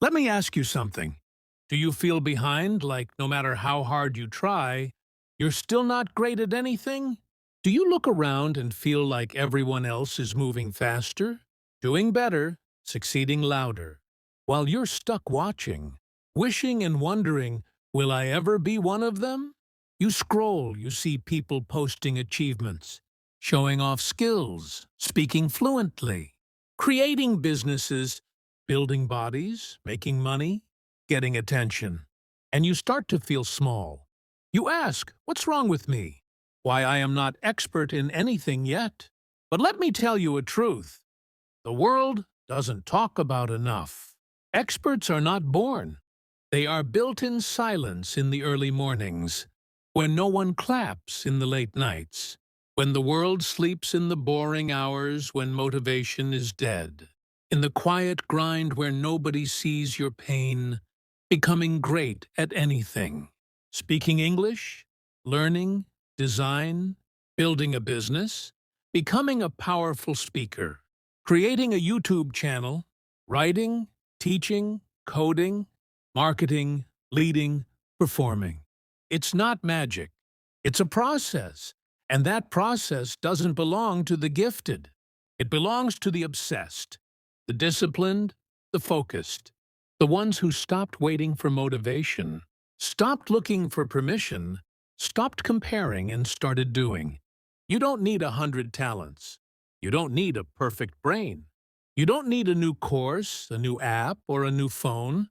Let me ask you something. Do you feel behind, like no matter how hard you try, you're still not great at anything? Do you look around and feel like everyone else is moving faster, doing better, succeeding louder, while you're stuck watching, wishing and wondering, will I ever be one of them? You scroll, you see people posting achievements, showing off skills, speaking fluently, creating businesses, building bodies, making money, getting attention. And you start to feel small. You ask, what's wrong with me? Why I am not expert in anything yet? But let me tell you a truth. The world doesn't talk about enough. Experts are not born. They are built in silence in the early mornings, when no one claps in the late nights, when the world sleeps in the boring hours when motivation is dead, in the quiet grind where nobody sees your pain, becoming great at anything. Speaking English, learning, design, building a business, becoming a powerful speaker, creating a YouTube channel, writing, teaching, coding, marketing, leading, performing. It's not magic. It's a process. And that process doesn't belong to the gifted. It belongs to the obsessed, the disciplined, the focused, the ones who stopped waiting for motivation, stopped looking for permission, stopped comparing and started doing. You don't need 100 talents. You don't need a perfect brain. You don't need a new course, a new app, or a new phone.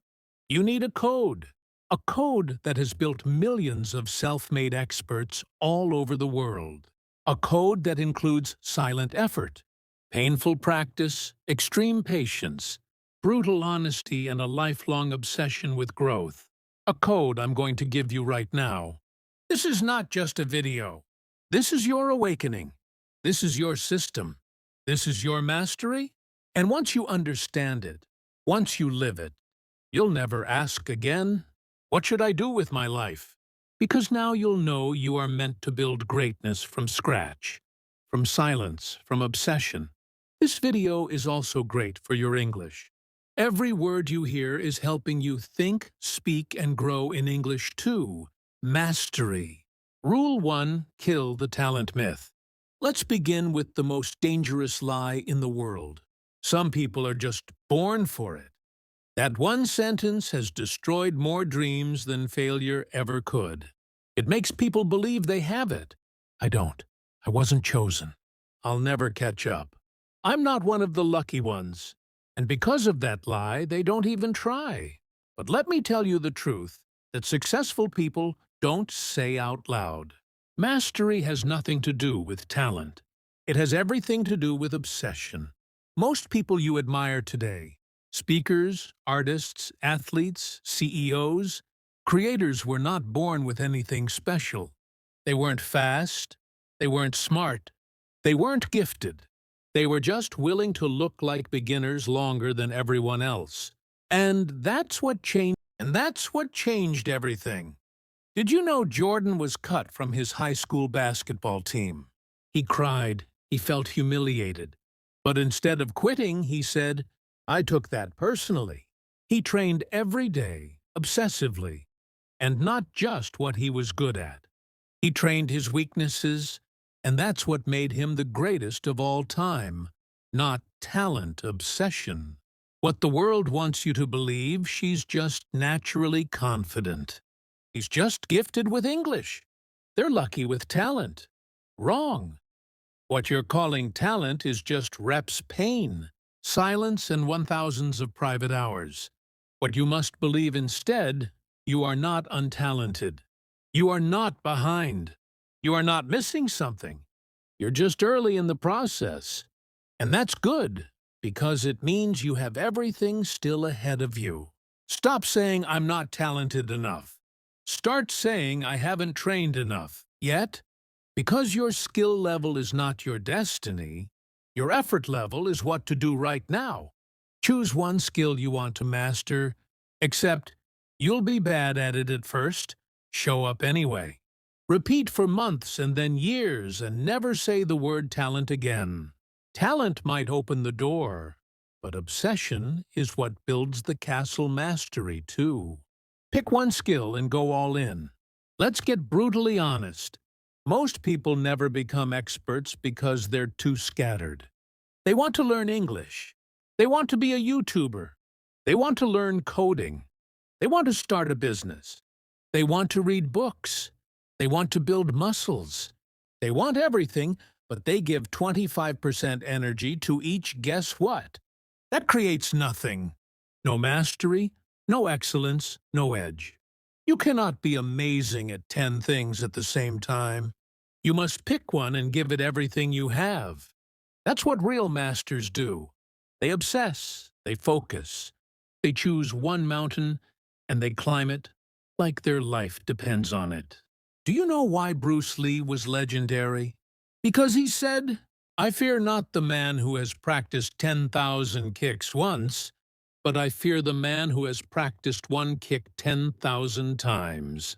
You need a code that has built millions of self-made experts all over the world. A code that includes silent effort, painful practice, extreme patience, brutal honesty, and a lifelong obsession with growth. A code I'm going to give you right now. This is not just a video. This is your awakening. This is your system. This is your mastery. And once you understand it, once you live it, you'll never ask again, what should I do with my life? Because now you'll know you are meant to build greatness from scratch, from silence, from obsession. This video is also great for your English. Every word you hear is helping you think, speak, and grow in English too. Mastery. Rule 1. Kill the talent myth. Let's begin with the most dangerous lie in the world. Some people are just born for it. That one sentence has destroyed more dreams than failure ever could. It makes people believe they have it. I don't. I wasn't chosen. I'll never catch up. I'm not one of the lucky ones. And because of that lie, they don't even try. But let me tell you the truth, that successful people don't say out loud. Mastery has nothing to do with talent. It has everything to do with obsession. Most people you admire today, speakers, artists, athletes, CEOs, creators, were not born with anything special. They weren't fast. They weren't smart. They weren't gifted. They were just willing to look like beginners longer than everyone else. And that's what changed everything. Did you know Jordan was cut from his high school basketball team? He cried. He felt humiliated. But instead of quitting, he said, I took that personally. He trained every day, obsessively, and not just what he was good at. He trained his weaknesses, and that's what made him the greatest of all time. Not talent, obsession. What the world wants you to believe, she's just naturally confident. He's just gifted with English. They're lucky with talent. Wrong. What you're calling talent is just reps pain, silence, and 1,000s of private hours. What you must believe instead, you are not untalented. You are not behind. You are not missing something. You're just early in the process. And that's good, because it means you have everything still ahead of you. Stop saying, I'm not talented enough. Start saying, I haven't trained enough yet. Because your skill level is not your destiny, your effort level is what to do right now. Choose one skill you want to master, except you'll be bad at it at first. Show up anyway. Repeat for months and then years and never say the word talent again. Talent might open the door, But obsession is what builds the castle mastery, too. Pick one skill and go all in. Let's get brutally honest. Most people never become experts because they're too scattered. They want to learn English. They want to be a YouTuber. They want to learn coding. They want to start a business. They want to read books. They want to build muscles. They want everything, but they give 25% energy to each guess what? That creates nothing. No mastery, no excellence, no edge. You cannot be amazing at 10 things at the same time. You must pick one and give it everything you have. That's what real masters do. They obsess, they focus, they choose one mountain, and they climb it like their life depends on it. Do you know why Bruce Lee was legendary? Because he said, "I fear not the man who has practiced 10,000 kicks once, but I fear the man who has practiced one kick 10,000 times."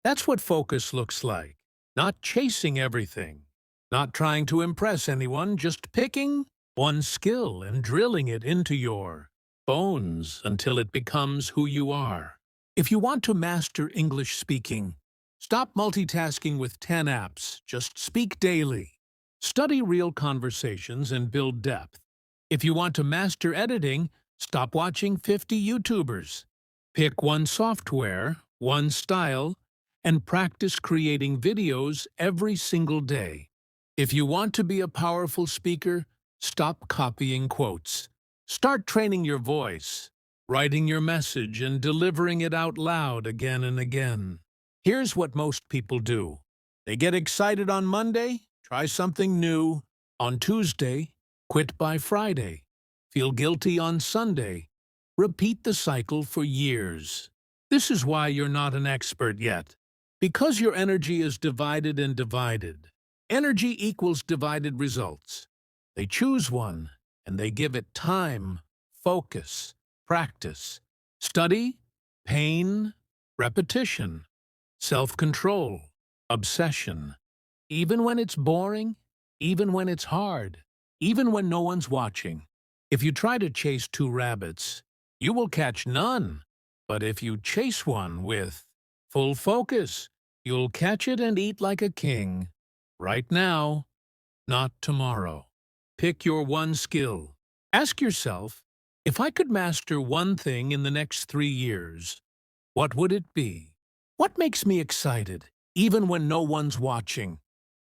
That's what focus looks like. Not chasing everything. Not trying to impress anyone, just picking one skill and drilling it into your bones until it becomes who you are. If you want to master English speaking, stop multitasking with 10 apps. Just speak daily. Study real conversations and build depth. If you want to master editing, stop watching 50 YouTubers. Pick one software, one style, and practice creating videos every single day. If you want to be a powerful speaker, stop copying quotes. Start training your voice, writing your message and delivering it out loud again and again. Here's what most people do. They get excited on Monday, try something new. On Tuesday, quit by Friday. Feel guilty on Sunday. Repeat the cycle for years. This is why you're not an expert yet. Because your energy is divided and divided. Energy equals divided results. They choose one, and they give it time, focus, practice, study, pain, repetition, self-control, obsession. Even when it's boring, even when it's hard, even when no one's watching. If you try to chase two rabbits, you will catch none. But if you chase one with full focus, you'll catch it and eat like a king. Right now, not tomorrow. Pick your one skill. Ask yourself, if I could master one thing in the next 3 years, what would it be? What makes me excited, even when no one's watching?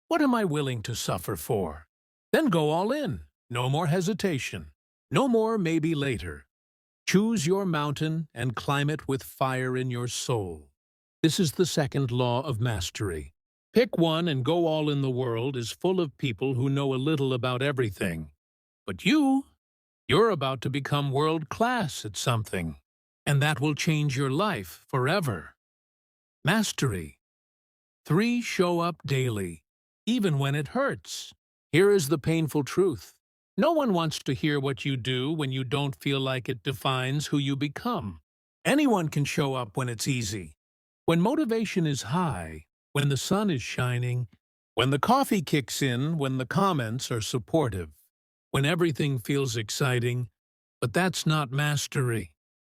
What am I willing to suffer for? Then go all in. No more hesitation. No more maybe later. Choose your mountain and climb it with fire in your soul. This is the second law of mastery. Pick one and go all in. The world is full of people who know a little about everything. But you're about to become world-class at something. And that will change your life forever. Mastery. 3. Show up daily, even when it hurts. Here is the painful truth. No one wants to hear what you do when you don't feel like it defines who you become. Anyone can show up when it's easy. When motivation is high, when the sun is shining, when the coffee kicks in, when the comments are supportive, when everything feels exciting. But that's not mastery.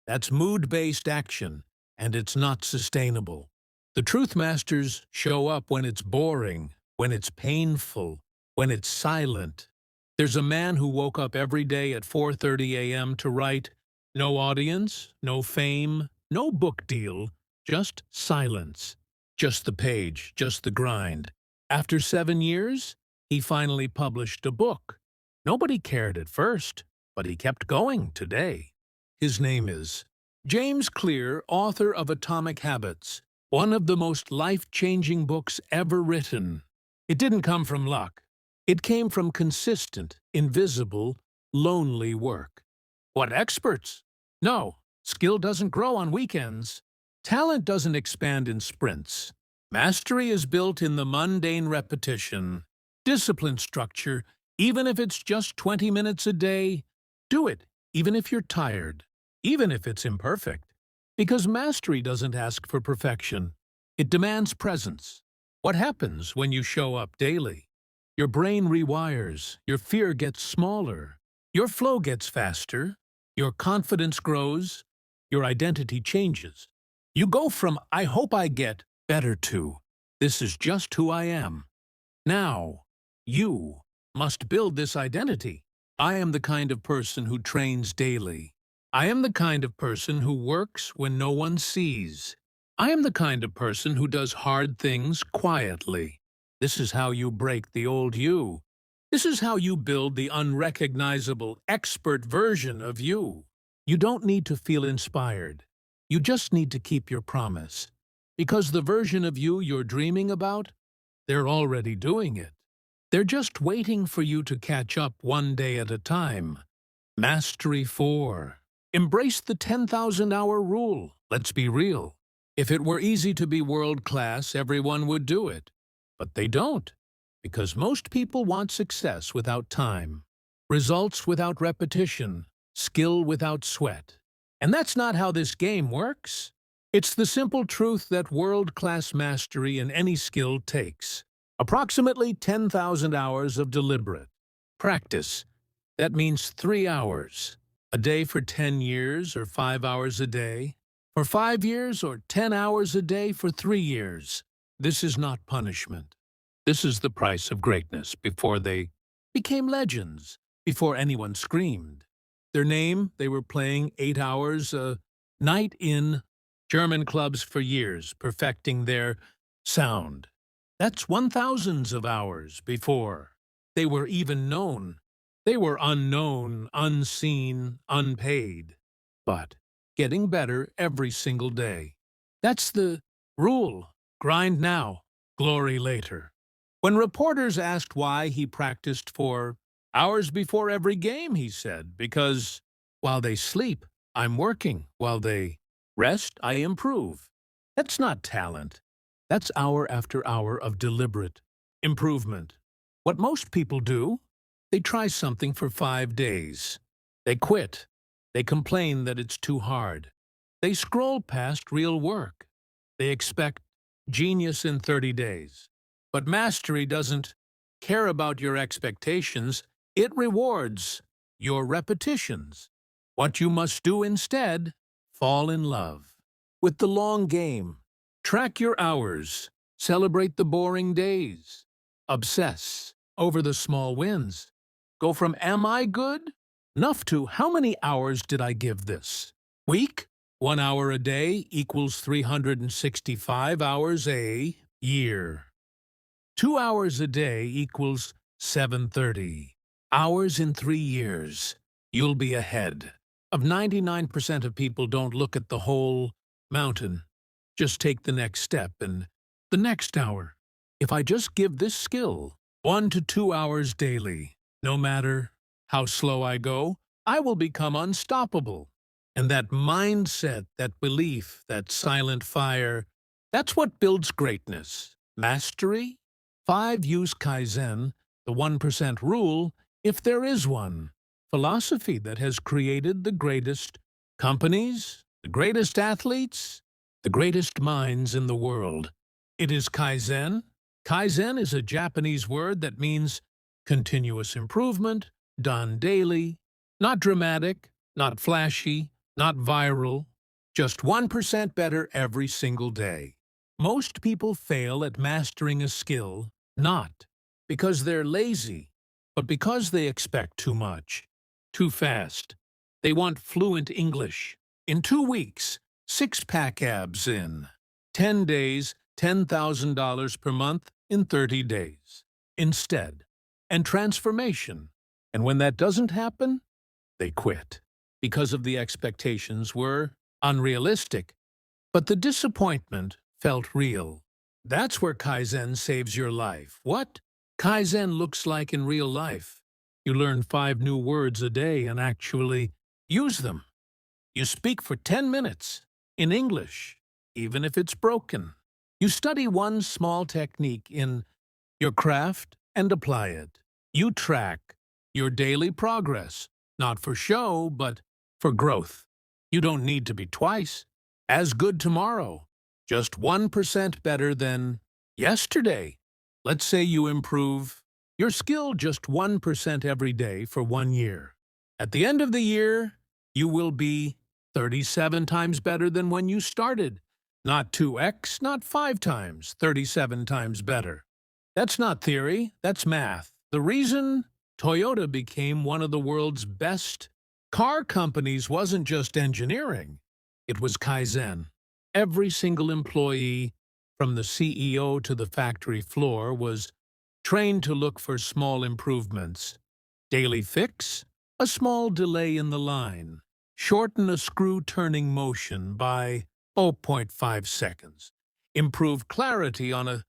That's mood-based action, and it's not sustainable. The truth masters show up when it's boring, when it's painful, when it's silent. There's a man who woke up every day at 4:30 a.m. to write, no audience, no fame, no book deal, just silence. Just the page, just the grind. After 7 years, he finally published a book. Nobody cared at first, but he kept going today. His name is James Clear, author of Atomic Habits, one of the most life-changing books ever written. It didn't come from luck. It came from consistent, invisible, lonely work. What experts? No, skill doesn't grow on weekends. Talent doesn't expand in sprints. Mastery is built in the mundane repetition. Discipline structure, even if it's just 20 minutes a day. Do it, even if you're tired, even if it's imperfect. Because mastery doesn't ask for perfection. It demands presence. What happens when you show up daily? Your brain rewires, your fear gets smaller, Your flow gets faster, your confidence grows, your identity changes. You go from "I hope I get better" to "This is just who I am." Now, you must build this identity. I am the kind of person who trains daily. I am the kind of person who works when no one sees. I am the kind of person who does hard things quietly. This is how you break the old you. This is how you build the unrecognizable, expert version of you. You don't need to feel inspired. You just need to keep your promise. Because the version of you you're dreaming about, they're already doing it. They're just waiting for you to catch up one day at a time. Mastery 4. Embrace the 10,000-hour rule. Let's be real. If it were easy to be world-class, everyone would do it. But they don't, because most people want success without time, results without repetition, skill without sweat. And that's not how this game works. It's the simple truth that world-class mastery in any skill takes approximately 10,000 hours of deliberate practice. That means 3 hours a day for 10 years, or 5 hours a day for 5 years, or 10 hours a day for 3 years. This is not punishment. This is the price of greatness before they became legends, before anyone screamed. Their name, they were playing 8 hours a night in German clubs for years, perfecting their sound. That's 1,000s of hours before they were even known. They were unknown, unseen, unpaid, but getting better every single day. That's the rule. Grind now, glory later. When reporters asked why he practiced for hours before every game, he said, "Because while they sleep, I'm working. While they rest, I improve." That's not talent. That's hour after hour of deliberate improvement. What most people do, they try something for 5 days. They quit. They complain that it's too hard. They scroll past real work. They expect genius in 30 days. But mastery doesn't care about your expectations. It rewards your repetitions. What you must do instead, fall in love with the long game. Track your hours. Celebrate the boring days. Obsess over the small wins. Go from "Am I good?" enough to "How many hours did I give this week?" 1 hour a day equals 365 hours a year. 2 hours a day equals 730 hours in 3 years. You'll be ahead of 99% of people. Don't look at the whole mountain. Just take the next step and the next hour. If I just give this skill 1 to 2 hours daily, no matter how slow I go, I will become unstoppable. And that mindset, that belief, that silent fire, that's what builds greatness. Mastery? 5. Use Kaizen, the 1% rule, if there is one. Philosophy that has created the greatest companies, the greatest athletes, the greatest minds in the world. It is Kaizen. Kaizen is a Japanese word that means continuous improvement, done daily, not dramatic, not flashy, not viral, just 1% better every single day. Most people fail at mastering a skill, not because they're lazy, but because they expect too much, too fast. They want fluent English. In 2 weeks, 6-pack abs in 10 days, $10,000 per month in 30 days. Instead, and transformation. And when that doesn't happen, they quit. Because of the expectations were unrealistic. But the disappointment felt real. That's where Kaizen saves your life. What Kaizen looks like in real life. You learn 5 new words a day and actually use them. You speak for 10 minutes in English, even if it's broken. You study one small technique in your craft and apply it. You track your daily progress, not for show, but for growth. You don't need to be twice as good tomorrow, just 1% better than yesterday. Let's say you improve your skill just 1% every day for 1 year. At the end of the year, you will be 37 times better than when you started. Not 2x, not 5 times, 37 times better. That's not theory, that's math. The reason Toyota became one of the world's best car companies wasn't just engineering, it was Kaizen. Every single employee, from the CEO to the factory floor, was trained to look for small improvements. Daily fix? A small delay in the line. Shorten a screw turning motion by zero point 0.5 seconds. Improve clarity on a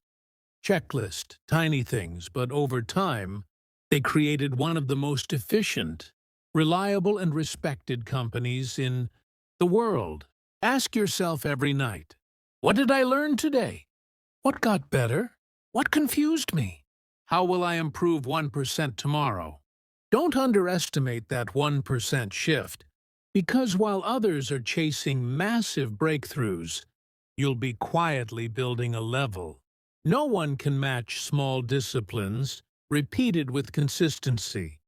checklist, tiny things, but over time, they created one of the most efficient, reliable, and respected companies in the world. Ask yourself every night, what did I learn today? What got better? What confused me? How will I improve 1% tomorrow? Don't underestimate that 1% shift, because while others are chasing massive breakthroughs, you'll be quietly building a level. No one can match small disciplines, repeated with consistency.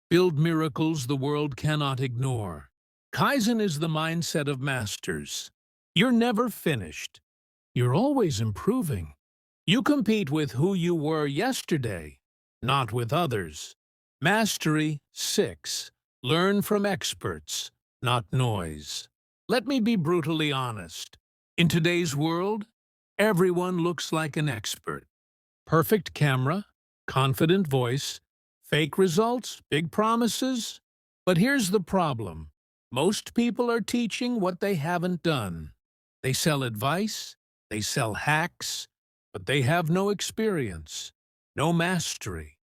Build miracles the world cannot ignore. Kaizen is the mindset of masters. You're never finished. You're always improving. You compete with who you were yesterday, not with others. Mastery 6. Learn from experts, not noise. Let me be brutally honest. In today's world, everyone looks like an expert. Perfect camera, confident voice, fake results, big promises. But here's the problem. Most people are teaching what they haven't done. They sell advice, they sell hacks, but they have no experience, no mastery,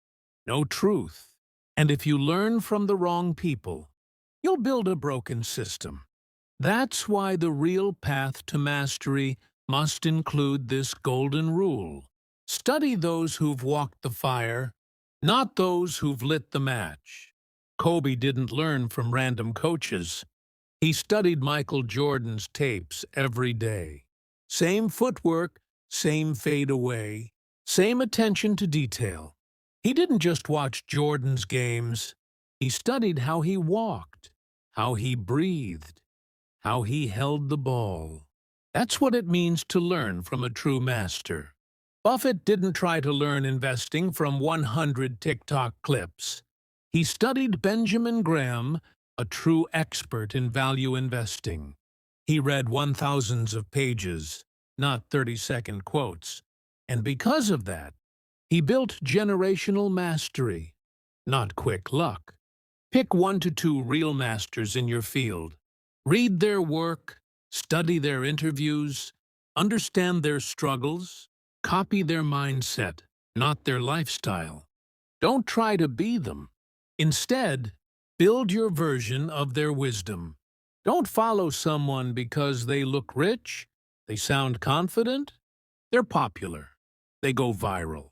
no truth. And if you learn from the wrong people, you'll build a broken system. That's why the real path to mastery must include this golden rule. Study those who've walked the fire, not those who've lit the match. Kobe didn't learn from random coaches. He studied Michael Jordan's tapes every day. Same footwork, same fadeaway, same attention to detail. He didn't just watch Jordan's games. He studied how he walked, how he breathed, how he held the ball. That's what it means to learn from a true master. Buffett didn't try to learn investing from 100 TikTok clips. He studied Benjamin Graham, a true expert in value investing. He read 1,000s of pages, not 30-second quotes. And because of that, he built generational mastery, not quick luck. Pick 1 to 2 real masters in your field. Read their work, study their interviews, understand their struggles, copy their mindset, not their lifestyle. Don't try to be them. Instead, build your version of their wisdom. Don't follow someone because they look rich, they sound confident, they're popular, they go viral.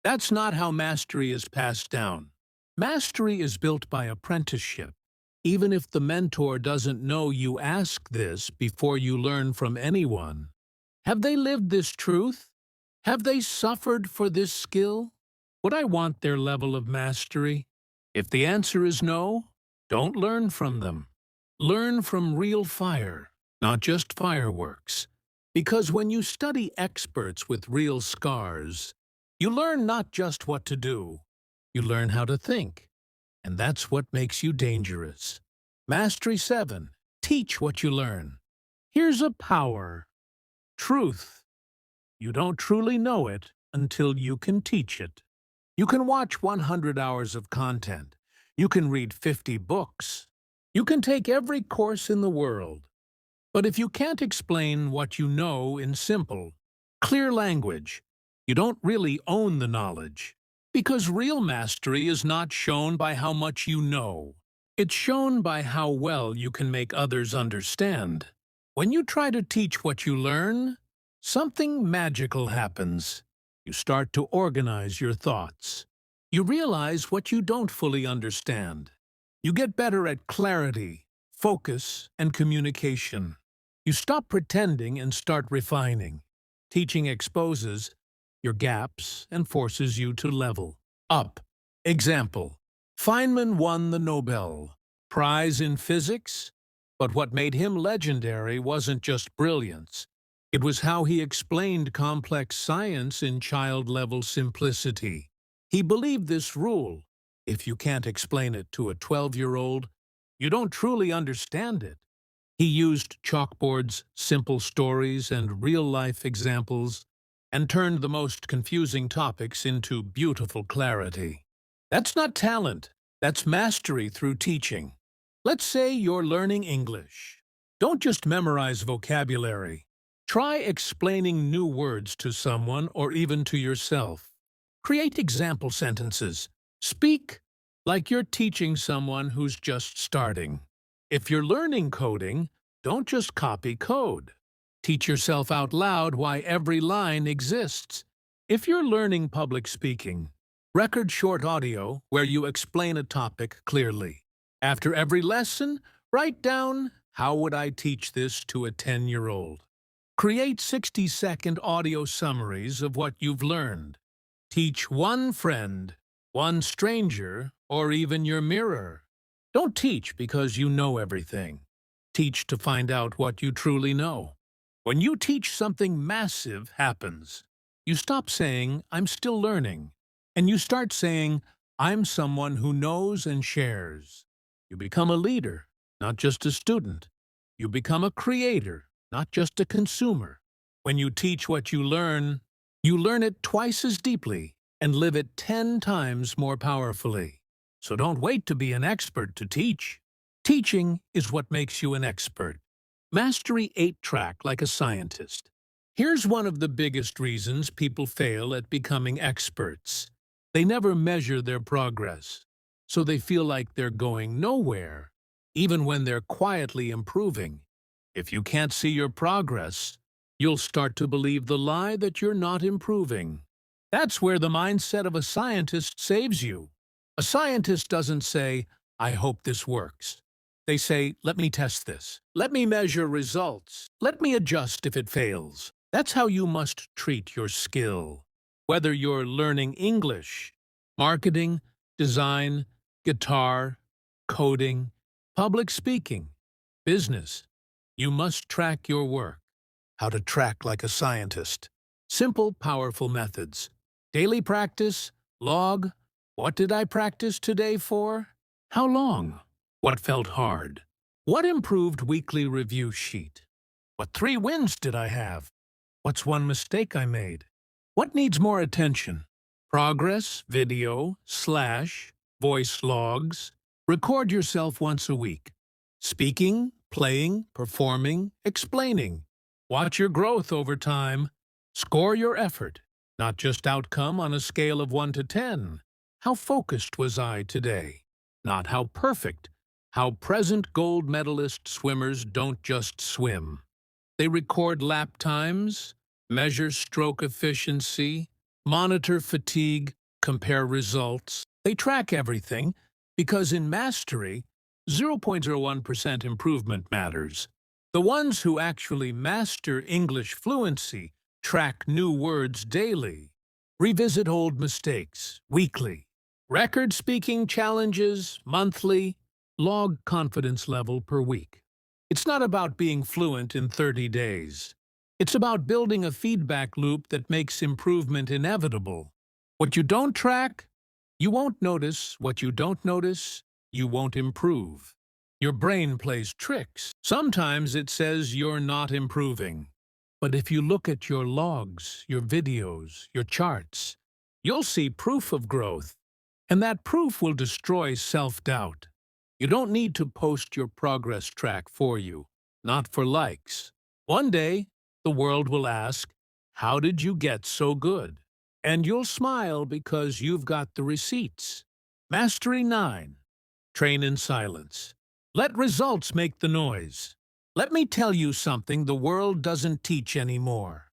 That's not how mastery is passed down. Mastery is built by apprenticeship. Even if the mentor doesn't know you ask this before you learn from anyone. Have they lived this truth? Have they suffered for this skill? Would I want their level of mastery? If the answer is no, don't learn from them. Learn from real fire, not just fireworks. Because when you study experts with real scars, you learn not just what to do, you learn how to think. And that's what makes you dangerous. Mastery 7. Teach what you learn. Here's a power. Truth. You don't truly know it until you can teach it. You can watch 100 hours of content. You can read 50 books. You can take every course in the world. But if you can't explain what you know in simple, clear language, you don't really own the knowledge. Because real mastery is not shown by how much you know. It's shown by how well you can make others understand. When you try to teach what you learn, something magical happens. You start to organize your thoughts. You realize what you don't fully understand. You get better at clarity, focus, and communication. You stop pretending and start refining. Teaching exposes your gaps and forces you to level up. Example: Feynman won the Nobel prize in physics. But what made him legendary wasn't just brilliance. It was how he explained complex science in child-level simplicity. He believed this rule: if you can't explain it to a 12-year-old, you don't truly understand it. He used chalkboards, simple stories, and real-life examples, and turned the most confusing topics into beautiful clarity. That's not talent. That's mastery through teaching. Let's say you're learning English. Don't just memorize vocabulary. Try explaining new words to someone or even to yourself. Create example sentences. Speak like you're teaching someone who's just starting. If you're learning coding, don't just copy code. Teach yourself out loud why every line exists. If you're learning public speaking, record short audio where you explain a topic clearly. After every lesson, write down, "How would I teach this to a 10-year-old?" Create 60-second audio summaries of what you've learned. Teach one friend, one stranger, or even your mirror. Don't teach because you know everything. Teach to find out what you truly know. When you teach, something massive happens. You stop saying, "I'm still learning," and you start saying, "I'm someone who knows and shares." You become a leader, not just a student. You become a creator, not just a consumer. When you teach what you learn it twice as deeply and live it 10 times more powerfully. So don't wait to be an expert to teach. Teaching is what makes you an expert. Mastery 8-track like a scientist. Here's one of the biggest reasons people fail at becoming experts. They never measure their progress, so they feel like they're going nowhere, even when they're quietly improving. If you can't see your progress, you'll start to believe the lie that you're not improving. That's where the mindset of a scientist saves you. A scientist doesn't say, "I hope this works." They say, "Let me test this. Let me measure results. Let me adjust if it fails." That's how you must treat your skill. Whether you're learning English, marketing, design, guitar, coding, public speaking, business, you must track your work. How to track like a scientist. Simple, powerful methods. Daily practice, log. What did I practice today for? How long? What felt hard? What improved weekly review sheet? What 3 wins did I have? What's one mistake I made? What needs more attention? Progress, video, voice logs. Record yourself once a week. Speaking, playing, performing, explaining. Watch your growth over time. Score your effort, not just outcome on a scale of 1 to 10. How focused was I today? Not how perfect. How present gold medalist swimmers don't just swim. They record lap times, measure stroke efficiency, monitor fatigue, compare results. They track everything because in mastery, 0.01% improvement matters. The ones who actually master English fluency track new words daily, revisit old mistakes weekly, record speaking challenges monthly, log confidence level per week. It's not about being fluent in 30 days. It's about building a feedback loop that makes improvement inevitable. What you don't track, you won't notice. What you don't notice, you won't improve. Your brain plays tricks. Sometimes it says you're not improving. But if you look at your logs, your videos, your charts, you'll see proof of growth. And that proof will destroy self-doubt. You don't need to post your progress track for you, not for likes. One day, the world will ask, "How did you get so good?" And you'll smile because you've got the receipts. Mastery 9. Train in silence. Let results make the noise. Let me tell you something the world doesn't teach anymore.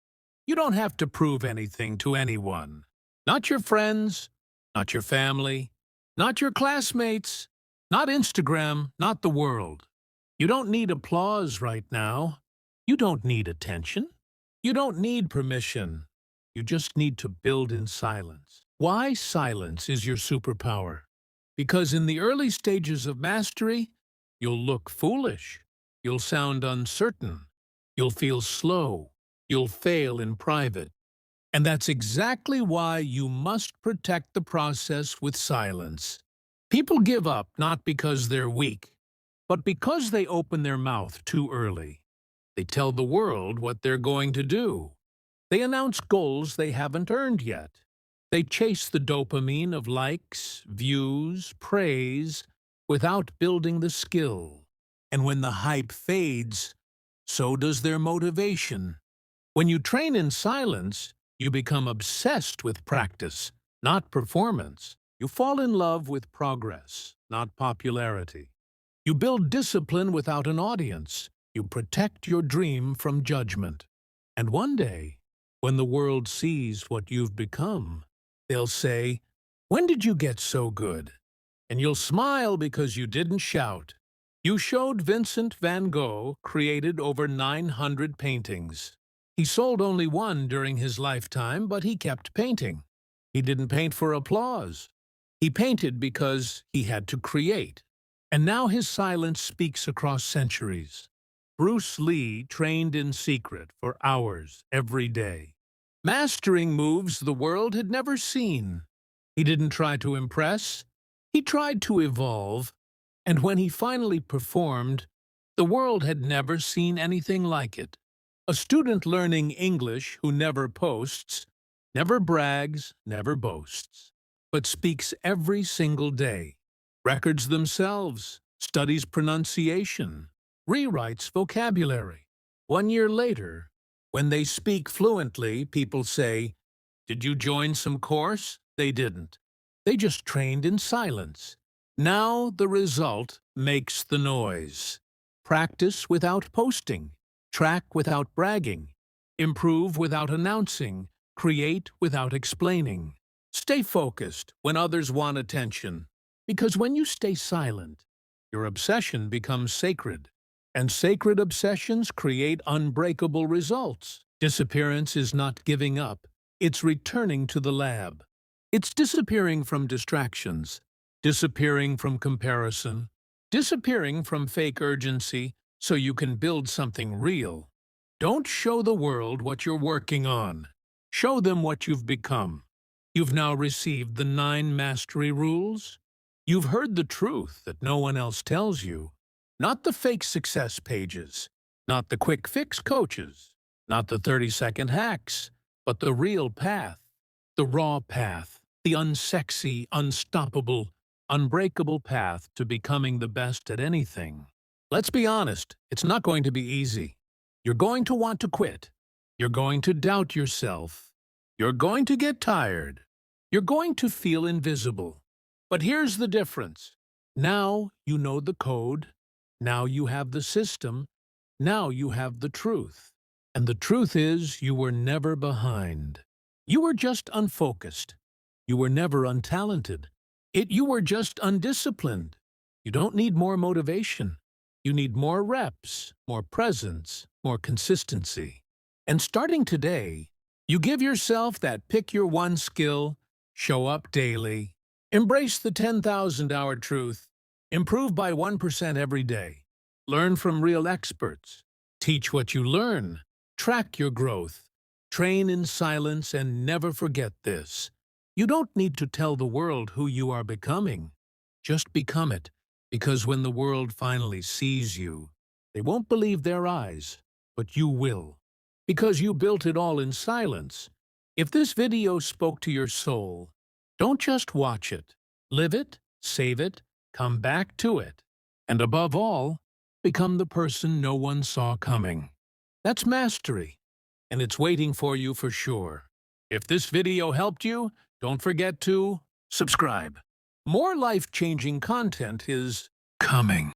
You don't have to prove anything to anyone. Not your friends, not your family, not your classmates, not Instagram, not the world. You don't need applause right now. You don't need attention. You don't need permission. You just need to build in silence. Why silence is your superpower? Because in the early stages of mastery, You'll look foolish. You'll sound uncertain. You'll feel slow. You'll fail in private. And that's exactly why you must protect the process with silence. People give up not because they're weak, but because they open their mouth too early. They tell the world what they're going to do. They announce goals they haven't earned yet. They chase the dopamine of likes, views, praise, without building the skill. And when the hype fades, so does their motivation. When you train in silence, you become obsessed with practice, not performance. You fall in love with progress, not popularity. You build discipline without an audience. You protect your dream from judgment. And one day, when the world sees what you've become, they'll say, "When did you get so good?" And you'll smile because you didn't shout. You showed Vincent van Gogh created over 900 paintings. He sold only one during his lifetime, but he kept painting. He didn't paint for applause. He painted because he had to create. And now his silence speaks across centuries. Bruce Lee trained in secret for hours every day, mastering moves the world had never seen. He didn't try to impress. He tried to evolve. And when he finally performed, the world had never seen anything like it. A student learning English who never posts, never brags, never boasts, but speaks every single day, records themselves, studies pronunciation, rewrites vocabulary. 1 year later, when they speak fluently, people say, "Did you join some course?" They didn't. They just trained in silence. Now the result makes the noise. Practice without posting. Track without bragging. Improve without announcing. Create without explaining. Stay focused when others want attention. Because when you stay silent, your obsession becomes sacred. And sacred obsessions create unbreakable results. Disappearance is not giving up. It's returning to the lab. It's disappearing from distractions, disappearing from comparison, disappearing from fake urgency so you can build something real. Don't show the world what you're working on. Show them what you've become. You've now received the 9 mastery rules. You've heard the truth that no one else tells you. Not the fake success pages, not the quick fix coaches, not the 30-second hacks, but the real path, the raw path, the unsexy, unstoppable, unbreakable path to becoming the best at anything. Let's be honest, it's not going to be easy. You're going to want to quit. You're going to doubt yourself. You're going to get tired. You're going to feel invisible. But here's the difference. Now you know the code. Now you have the system. Now you have the truth. And the truth is you were never behind. You were just unfocused. You were never untalented. You were just undisciplined. You don't need more motivation. You need more reps, more presence, more consistency. And starting today, you give yourself that pick your one skill, show up daily, embrace the 10,000-hour truth, improve by 1% every day, learn from real experts, teach what you learn, track your growth, train in silence, and never forget this. You don't need to tell the world who you are becoming. Just become it, because when the world finally sees you, they won't believe their eyes, but you will. Because you built it all in silence. If this video spoke to your soul, don't just watch it. Live it, save it, come back to it. And above all, become the person no one saw coming. That's mastery, and it's waiting for you for sure. If this video helped you, don't forget to subscribe. More life-changing content is coming.